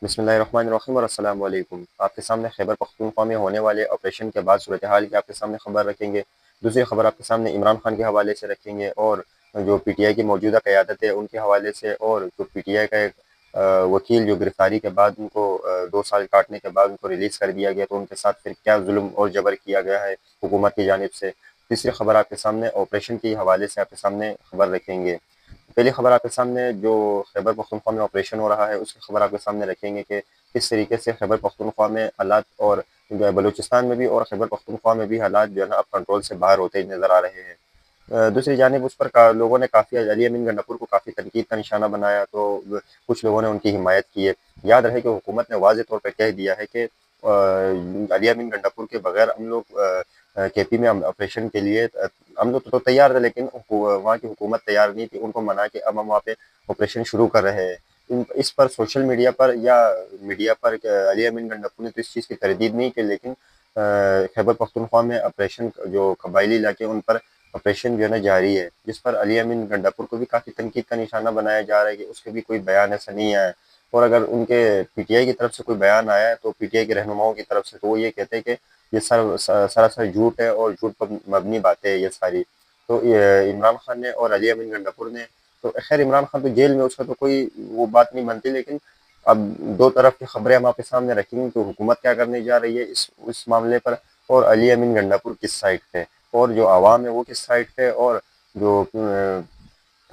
बिस्मिल्लाहिर्रहमानिर्रहीम और अस्सलाम वालेकुम। आपके सामने खैबर पख्तूनख्वा में होने वाले ऑपरेशन के बाद सूरत हाल की आपके सामने खबर रखेंगे। दूसरी खबर आपके सामने इमरान खान के हवाले से रखेंगे और जो पीटीआई की मौजूदा क़यादत है उनके हवाले से, और जो पीटीआई का एक वकील जो गिरफ्तारी के बाद उनको 2 साल काटने के बाद उनको रिलीज़ कर दिया गया, तो उनके साथ फिर क्या जुल्म और जबर किया गया है हुकूमत की जानिब से। तीसरी खबर आपके सामने ऑपरेशन के हवाले से आपके सामने खबर रखेंगे। पहली खबर आपके सामने जो खैबर पख्तूनख्वा में ऑपरेशन हो रहा है उसकी खबर आपके सामने रखेंगे कि किस तरीके से खैबर पख्तूनख्वा में हालात, और बलूचिस्तान में भी और खैबर पख्तूनख्वा में भी हालात जो है ना अब कंट्रोल से बाहर होते नज़र आ रहे हैं। दूसरी जानिब उस पर लोगों ने काफ़ी अली अमीन गंडापुर को काफ़ी तनकीद का निशाना बनाया, तो कुछ लोगों ने उनकी हिमायत की है। याद रहे कि हुकूमत ने वाज़ेह तौर पर कह दिया है कि अली अमीन गंडापुर के बगैर हम लोग केपी में ऑपरेशन के लिए हम लोग तो तैयार थे, लेकिन वहाँ की हुकूमत तैयार नहीं थी, उनको मना के अब हम वहाँ पे ऑपरेशन शुरू कर रहे हैं। इस पर सोशल मीडिया पर या मीडिया पर अली अमीन गंडापुर ने तो इस चीज़ की तरदीद नहीं की, लेकिन खैबर पख्तूनख्वा में ऑपरेशन जो कबायली इलाके उन पर ऑपरेशन जो है ना जारी है, जिस पर अली अमीन गंडापुर को भी काफ़ी तनकीद का निशाना बनाया जा रहा है कि उसके भी कोई बयान ऐसा नहीं आया है। और अगर उनके पीटीआई की तरफ से कोई बयान आया है तो पीटीआई के रहनुमाओं की तरफ से, तो वो ये कहते हैं कि ये सरासर झूठ है और झूठ पर मबनी बातें हैं ये सारी। तो ये इमरान खान ने और अली अमीन गंडापुर ने, तो खैर इमरान खान तो जेल में, उसका तो कोई वो बात नहीं बनती, लेकिन अब दो तरफ की खबरें हम आपके सामने रखेंगे कि हुकूमत क्या करने जा रही है इस मामले पर, और अली अमीन गंडापुर किस साइड पे, और जो आवाम है वो किस साइड पे, और जो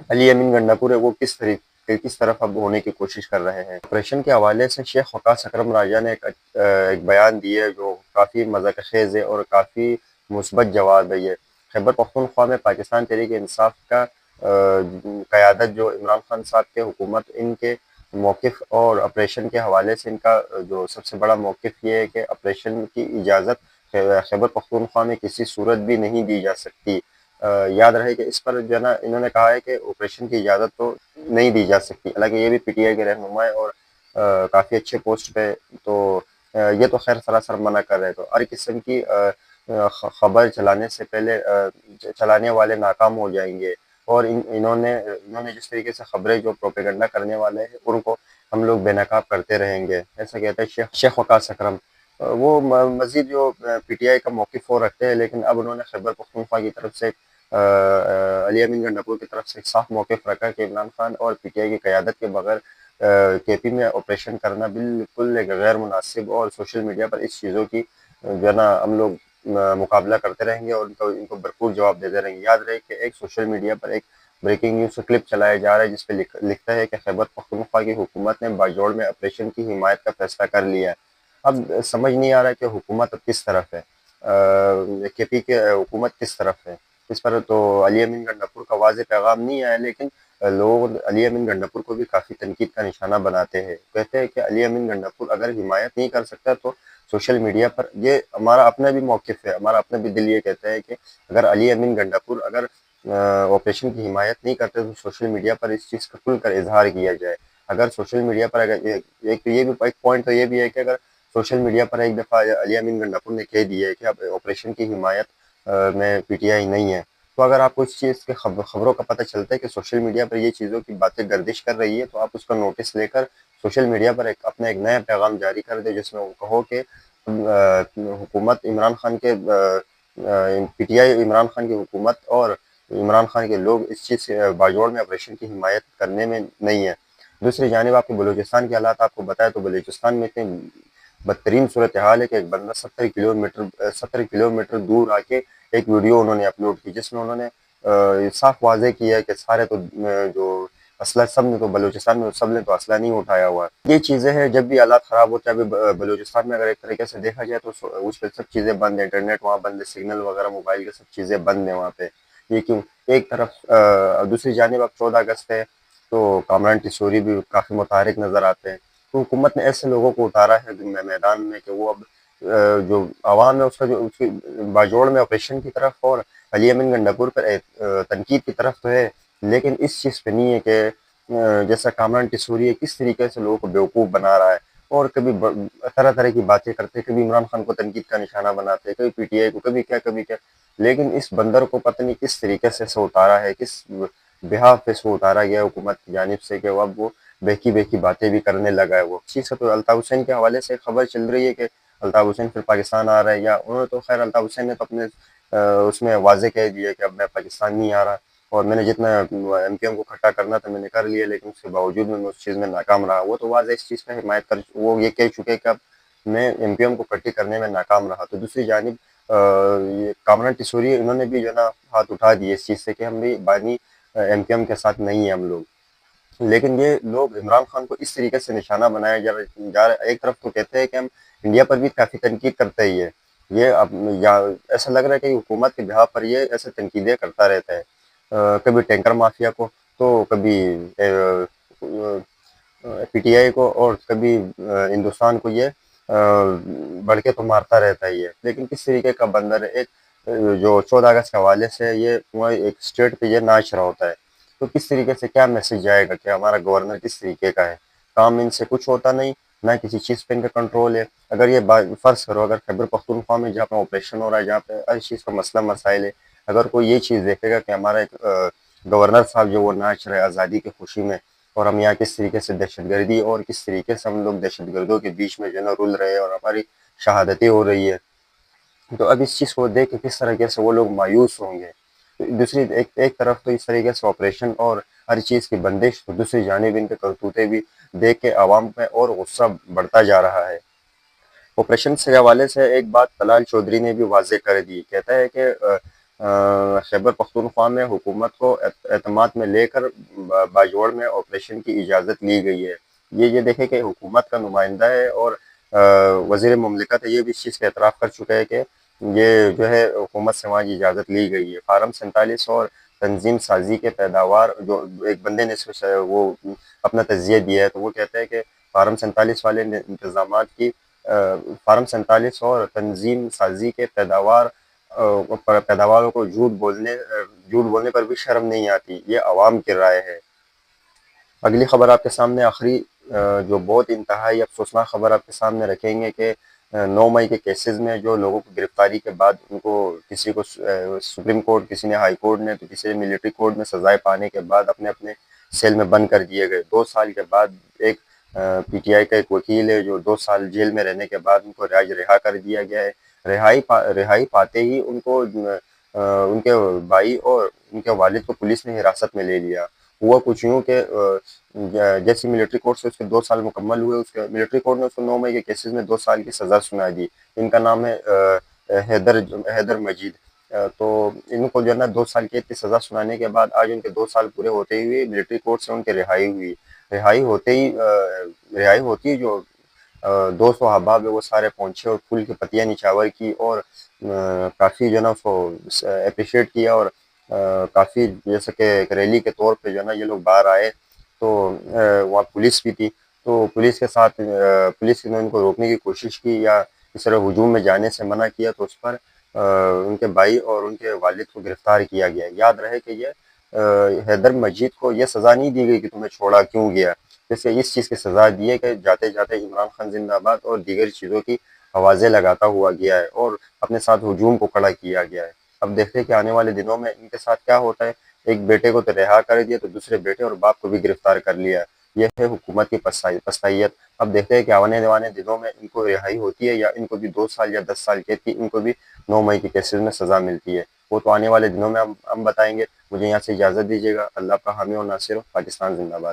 अली अमीन गंडापुर है वो किस तरफ अब होने की कोशिश कर रहे हैं। ऑपरेशन के हवाले से शेख वकास अकरम राजा ने एक बयान दिया है जो काफ़ी मज़ाक खेज़ है और काफ़ी मुस्बत जवाब है। ये खैबर पख्तूनख्वा में पाकिस्तान तहरीक इंसाफ का क़यादत जो इमरान खान साहब के हुकूमत, इनके मौक़िफ़ और ऑपरेशन के हवाले से इनका जो सबसे बड़ा मौक़िफ़ ये है कि ऑपरेशन की इजाज़त खैबर पख्तूनख्वा में किसी सूरत भी नहीं दी जा सकती। याद रहे कि इस पर जो है ना इन्होंने कहा है कि ऑपरेशन की इजाज़त तो नहीं दी जा सकती, हालांकि ये भी पीटीआई के रहनुमा है और काफ़ी अच्छे पोस्ट पे, तो ये तो खैर सरासर मना कर रहे हैं। तो हर किस्म की खबर चलाने से पहले चलाने वाले नाकाम हो जाएंगे, और इन्होंने इन्होंने जिस तरीके से खबरें जो प्रोपेगेंडा करने वाले हैं उनको हम लोग बेनकाब करते रहेंगे, ऐसा कहता है शेख वकास अकरम। वो मज़ीद जो पीटीआई का मौक़िफ़ वो रखते हैं, लेकिन अब उन्होंने खैबर पख्तूनख्वा की तरफ से अली अमीन गंडापुर की तरफ से एक साफ मौक़िफ़ रखा कि इमरान खान और पीटीआई की क़यादत के बगैर केपी में ऑपरेशन करना बिल्कुल एक गैर मुनासिब, और सोशल मीडिया पर इस चीज़ों की जो है ना हम लोग मुकाबला करते रहेंगे और इनको भरपूर जवाब देते रहेंगे। याद रहे कि एक सोशल मीडिया पर एक ब्रेकिंग न्यूज़ क्लिप चलाया जा रहा है जिसपे लिखता है कि खैबर पख्तूनख्वा की हुकूमत ने बाजोड़ में ऑपरेशन की हिमायत का फैसला कर लिया है। अब समझ नहीं आ रहा है कि हुकूमत अब किस तरफ है, केपी के हुकूमत किस तरफ है। इस पर तो अली अमीन गंडापुर का वाज़ेह पैगाम नहीं आया, लेकिन लोग अली अमीन गंडापुर को भी काफ़ी तनकीद का निशाना बनाते हैं। कहते हैं कि अली अमीन गंडापुर अगर हिमायत नहीं कर सकता तो सोशल मीडिया पर, ये हमारा अपना भी मौक़िफ़ है, हमारा अपना भी दिल ये कहता है कि अगर अली अमीन गंडापुर अगर ऑपरेशन की हिमायत नहीं करते तो सोशल मीडिया पर इस चीज़ का खुल कर इजहार किया जाए। अगर सोशल मीडिया पर अगर एक तो ये भी एक पॉइंट तो ये भी है कि अगर सोशल मीडिया पर एक दफ़ा अली अमीन गंडापुर ने कह दिया है कि अब ऑपरेशन की हिमायत में पीटीआई नहीं है, तो अगर आपको इस चीज़ के खबरों का पता चलता है कि सोशल मीडिया पर ये चीज़ों की बातें गर्दिश कर रही है, तो आप उसका नोटिस लेकर सोशल मीडिया पर अपना एक नया पैगाम जारी कर दें, जिसमें वो कहो कि हुकूमत इमरान खान के पीटीआई इमरान खान की हुकूमत और इमरान खान के लोग इस चीज़ से बाजोड़ में ऑपरेशन की हिमायत करने में नहीं है। दूसरी जानिब आपको बलूचिस्तान के हालात आपको बताया, तो बलूचिस्तान में इतने बदतरीन सूरत हाल है कि एक बंदा 70 किलोमीटर दूर आके एक वीडियो उन्होंने अपलोड की, जिसमें उन्होंने साफ वाज़ेह किया है कि सारे तो जो असला सब ने तो बलूचिस्तान में सब ने तो असला नहीं उठाया हुआ। ये चीज़ें हैं, जब भी हालात ख़राब होते हैं, अभी बलूचिस्तान में अगर एक तरीके से देखा जाए तो उस पर सब चीज़ें बंद है, इंटरनेट वहाँ बंद है, सिग्नल वगैरह मोबाइल की सब चीज़ें बंद है वहाँ पे। ये क्यों? एक तरफ दूसरी जानिब अब 14 अगस्त है, तो कामरान टिसोरी भी काफ़ी मुतहरिक नज़र आते हैं। तो हुकूमत ने ऐसे लोगों को उतारा है मैदान में कि वो अब जो आवाम है उसका जो उसकी बाजोड़ में ऑपरेशन की तरफ और अली अमीन गंडापुर पर तनकीद की तरफ तो है, लेकिन इस चीज़ पे नहीं है कि जैसा कामरान टिसोरी है किस तरीके से लोगों को बेवकूफ़ बना रहा है, और कभी तरह तरह की बातें करते हैं, कभी इमरान खान को तनकीद का निशाना बनाते हैं, कभी पीटीआई को, कभी क्या, लेकिन इस बंदर को पता नहीं किस तरीके से उतारा है, किस बिहाफ पे से उतारा गया हुकूमत की जानिब से कि अब वो बहकी बहकी बातें भी करने लगा है वो चीज़ का। तो अल्ताफ़ हुसैन के हवाले से खबर चल रही है कि अल्ताफ़ हुसैन फिर पाकिस्तान आ रहा है, या उन्होंने तो खैर अल्ताफ़ हुसैन ने तो अपने उसमें वाज़ेह कह दिया कि अब मैं पाकिस्तान नहीं आ रहा, और मैंने जितना एमपीएम को खट्टा करना था मैंने कर लिया, लेकिन उसके बावजूद मैं उस चीज़ में नाकाम रहा। वो तो वाज़ेह इस चीज़ का हिमायत कर, वो ये कह चुके कि अब मैं एमपीएम को इकट्ठी करने में नाकाम रहा। तो दूसरी जानिब ये कामरान टिसोरी इन्होंने भी जो है ना हाथ उठा दिए इस चीज़ से कि हम भी बानी एमपीएम के साथ नहीं है हम लोग। लेकिन ये लोग इमरान खान को इस तरीके से निशाना बनाया जा रहा है। एक तरफ तो कहते हैं कि हम इंडिया पर भी काफ़ी तनकीद करते ही है, ये अब या ऐसा लग रहा है कि हुकूमत के बिहाफ पर ये ऐसे तनकीदें करता रहता है, कभी टैंकर माफिया को, तो कभी पीटीआई को, और कभी हिंदुस्तान को ये बढ़ के तो मारता रहता ही है। लेकिन किस तरीके का बंदर है, एक जो 14 अगस्त के हवाले से ये वह एक स्टेट पे ये नाच रहा होता है, तो किस तरीके से क्या मैसेज जाएगा कि हमारा गवर्नर किस तरीके का है, काम इनसे कुछ होता नहीं, ना किसी चीज़ पे इनका कंट्रोल है। अगर ये फ़र्ज़ करो अगर खैबर पख्तूनख्वा में जहाँ पे ऑपरेशन हो रहा है, जहाँ पे हर चीज़ का मसला मसाइल है, अगर कोई ये चीज़ देखेगा कि हमारा एक गवर्नर साहब जो वो नाच रहे हैं आज़ादी की खुशी में, और हम यहाँ किस तरीके से दहशतगर्दी और किस तरीके से हम लोग दहशतगर्दों के बीच में जो है ना रुल रहे हैं और हमारी शहादतें हो रही है, तो अब इस चीज़ को देख के किस तरीके से वो लोग मायूस होंगे। तो दूसरी एक तरफ तो इस तरीके से ऑपरेशन और हर चीज़ की बंदिश, तो दूसरी जानिब इनके करतूतें भी देख के आवाम में और गुस्सा बढ़ता जा रहा है। ऑपरेशन से हवाले से एक बात तलाल चौधरी ने भी वाज़ेह कर दी, कहता है कि खैबर पख्तूनख्वा में हुकूमत को एतमाद में लेकर बाजोड़ में ऑपरेशन की इजाज़त ली गई है। ये देखे कि हुकूमत का नुमाइंदा है और वज़ीर मुमलिकत है, ये भी इस चीज़ का एतराफ़ कर चुका है कि ये जो है हुकूमत से वहाँ की इजाज़त ली गई है। फारम 47 और तंजीम साजी के पैदावार, जो एक बंदे ने वो अपना तज़िया दिया है, तो वो कहता है कि फारम 47 वाले इंतजामात की फारम 47 और तंजीम साजी के पैदावारों को झूठ बोलने पर भी शर्म नहीं आती, ये अवाम की राय है। अगली खबर आपके सामने आखिरी जो बहुत इंतहाई अफसोसनाक खबर आपके सामने रखेंगे कि 9 मई के केसेस में जो लोगों को गिरफ्तारी के बाद उनको किसी को सुप्रीम कोर्ट, किसी ने हाई कोर्ट ने, तो किसी ने मिलिट्री कोर्ट में सजाएं पाने के बाद अपने अपने सेल में बंद कर दिए गए। 2 साल के बाद एक पीटीआई का एक वकील है जो 2 साल जेल में रहने के बाद उनको आज रिहा कर दिया गया है। रिहाई पाते ही उनको उनके भाई और उनके वालिद को पुलिस ने हिरासत में ले लिया। हुआ कुछ यूँ कि जैसे मिलिट्री कोर्ट से उसके 2 साल मुकम्मल हुए, उसके मिलिट्री कोर्ट ने उसको 9 मई के केसेस में 2 साल की सज़ा सुना दी। इनका नाम है हैदर मजीद। तो इनको जो है ना 2 साल कैद की सज़ा सुनाने के बाद आज उनके 2 साल पूरे होते हुए मिलिट्री कोर्ट से उनकी रिहाई हुई। रिहाई होते ही रिहाई होती ही जो 200 अहबाब है वो सारे पहुँचे और फूल की पत्तियाँ निछावर की, और काफ़ी जो है ना उसको अप्रिशिएट किया, और काफ़ी जैसे कि एक रैली के तौर पे जो है ना ये लोग बाहर आए। तो वहाँ पुलिस भी थी, तो पुलिस के साथ पुलिस ने उनको रोकने की कोशिश की या इस तरह हुजूम में जाने से मना किया, तो उस पर उनके भाई और उनके वालिद को गिरफ्तार किया गया। याद रहे कि ये हैदर मजीद को ये सज़ा नहीं दी गई कि तुम्हें छोड़ा क्यों गया, जैसे इस चीज़ की सज़ा दी है कि जाते जाते इमरान खान जिंदाबाद और दीगर चीज़ों की आवाज़ें लगाता हुआ गया है और अपने साथ हुजूम को खड़ा किया गया है। अब देखते हैं कि आने वाले दिनों में इनके साथ क्या होता है। एक बेटे को तो रिहा कर दिया, तो दूसरे बेटे और बाप को भी गिरफ्तार कर लिया। यह है हुकूमत की पस्तायत। अब देखते हैं कि आने वाले दिनों में इनको रिहाई होती है या इनको भी 2 साल या 10 साल कैद की, इनको भी 9 मई के केसेस में सज़ा मिलती है। वो तो आने वाले दिनों में हम बताएंगे। मुझे यहाँ से इजाज़त दीजिएगा। अल्लाह का हामी और नासिर हो। पाकिस्तान जिंदाबाद।